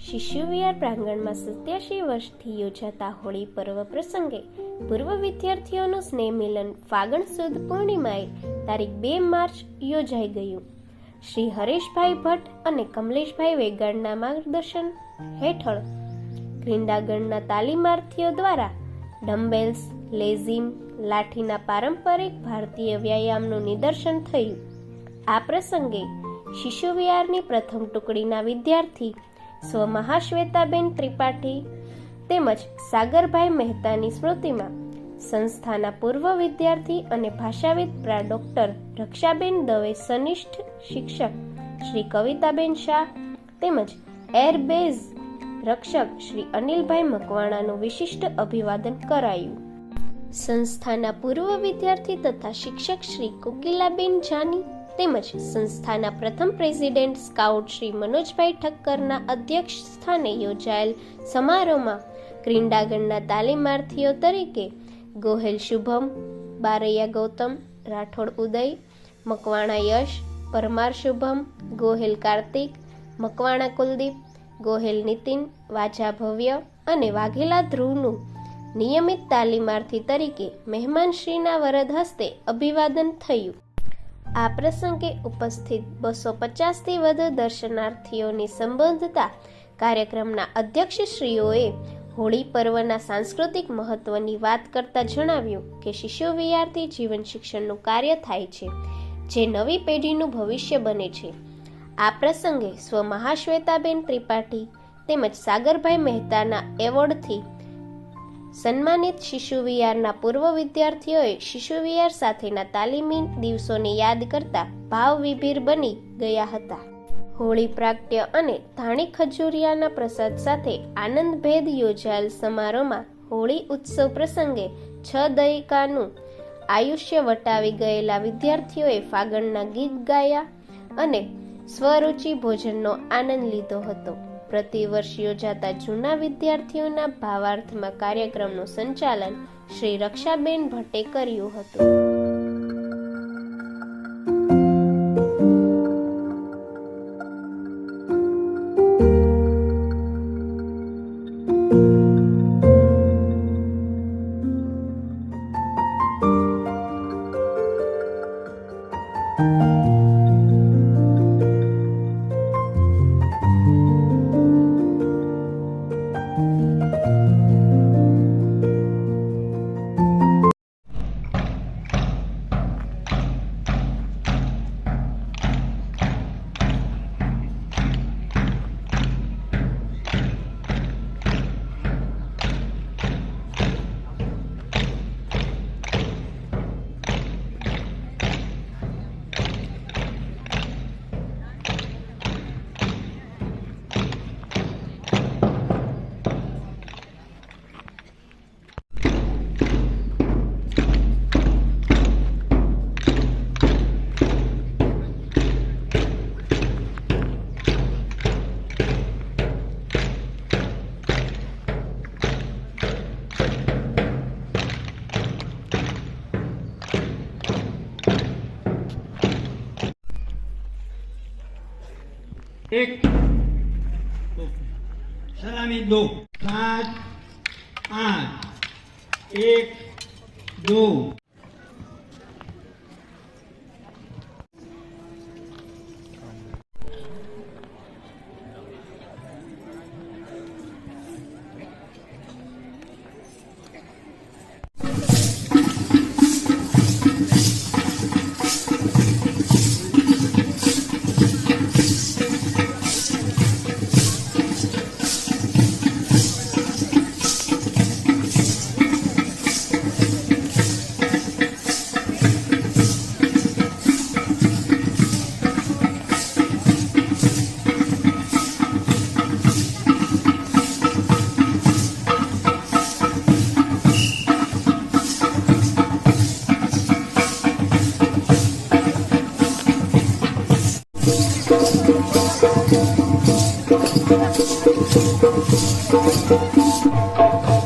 શિશુ વિહાર પ્રાંગણમાં 87 વર્ષથી યોજાતા હોળી પર્વ પ્રસંગે પૂર્વ વિદ્યાર્થીઓનું સ્નેહ મિલન ફાગણ સુદ પૂર્ણિમાએ તારીખ 2 માર્ચ યોજાઈ ગયું. શ્રી હરેશભાઈ ભટ્ટ અને કમલેશભાઈ વેગાડના માર્ગદર્શન હેઠળ ક્રીડાગણના તાલીમાર્થીઓ દ્વારા ડમ્બેલ્સ, લેઝીમ, લાઠીના પારંપરિક ભારતીય વ્યાયામનું નિદર્શન થયું. આ પ્રસંગે શિશુ વિહારની પ્રથમ ટુકડીના વિદ્યાર્થી સ્વ મહાશ્વેતાબેન ત્રિપાઠી તેમજ સાગરભાઈ મહેતાની સ્મૃતિમાં સંસ્થાના પૂર્વ વિદ્યાર્થી અને ભાષાવિદ ડોક્ટર રક્ષાબેન દવે, સનિષ્ઠ શિક્ષક શ્રી કવિતાબેન શાહ તેમજ એરબેઝ રક્ષક શ્રી અનિલભાઈ મકવાણાનું વિશિષ્ટ અભિવાદન કરાયું. સંસ્થાના પૂર્વ વિદ્યાર્થી તથા શિક્ષક શ્રી કોકિલાબેન જાની તેમજ સંસ્થાના પ્રથમ પ્રેસિડેન્ટ સ્કાઉટ શ્રી મનોજભાઈ ઠક્કરના અધ્યક્ષ સ્થાને યોજાયેલ સમારોહમાં ક્રીડાગણના તાલીમાર્થીઓ તરીકે ગોહેલ શુભમ, બારૈયા ગૌતમ, રાઠોડ ઉદય, મકવાણા યશ, પરમાર શુભમ, ગોહેલ કાર્તિક, મકવાણા કુલદીપ, ગોહેલ નીતિન, વાજા ભવ્ય અને વાઘેલા ધ્રુવનું નિયમિત તાલીમાર્થી તરીકે મહેમાનશ્રીના વરદ હસ્તે અભિવાદન થયું. આ પ્રસંગે ઉપસ્થિત 250થી વધુ દર્શનાર્થીઓને સંબોધતા કાર્યક્રમના અધ્યક્ષશ્રીઓએ હોળી પર્વના સાંસ્કૃતિક મહત્વની વાત કરતા જણાવ્યું કે શિશુ વિહારથી જીવન શિક્ષણનું કાર્ય થાય છે, જે નવી પેઢીનું ભવિષ્ય બને છે. આ પ્રસંગે સ્વ મહાશ્વેતાબેન ત્રિપાઠી તેમજ સાગરભાઈ મહેતાના એવોર્ડથી સન્માનિત શિશુ વિહારના પૂર્વ વિદ્યાર્થીઓએ શિશુ વિહાર સાથેના તાલીમી દિવસોને યાદ કરતા ભાવવિભીર બની ગયા હતા. હોળી પ્રાગટ્ય અને ધાણી ખજૂરિયાના પ્રસાદ સાથે આનંદભેદ યોજાયેલ સમારોહમાં હોળી ઉત્સવ પ્રસંગે 6 દયકાનું આયુષ્ય વટાવી ગયેલા વિદ્યાર્થીઓએ ફાગણના ગીત ગાયા અને સ્વરૂચિ ભોજનનો આનંદ લીધો હતો. પ્રતિવર્ષ યોજાતા જૂના વિદ્યાર્થીઓના ભાવાર્થમાં કાર્યક્રમનું સંચાલન શ્રી રક્ષાબેન ભટ્ટે કર્યું હતું. एक सलामी 2 7 8 1 2 Thank you.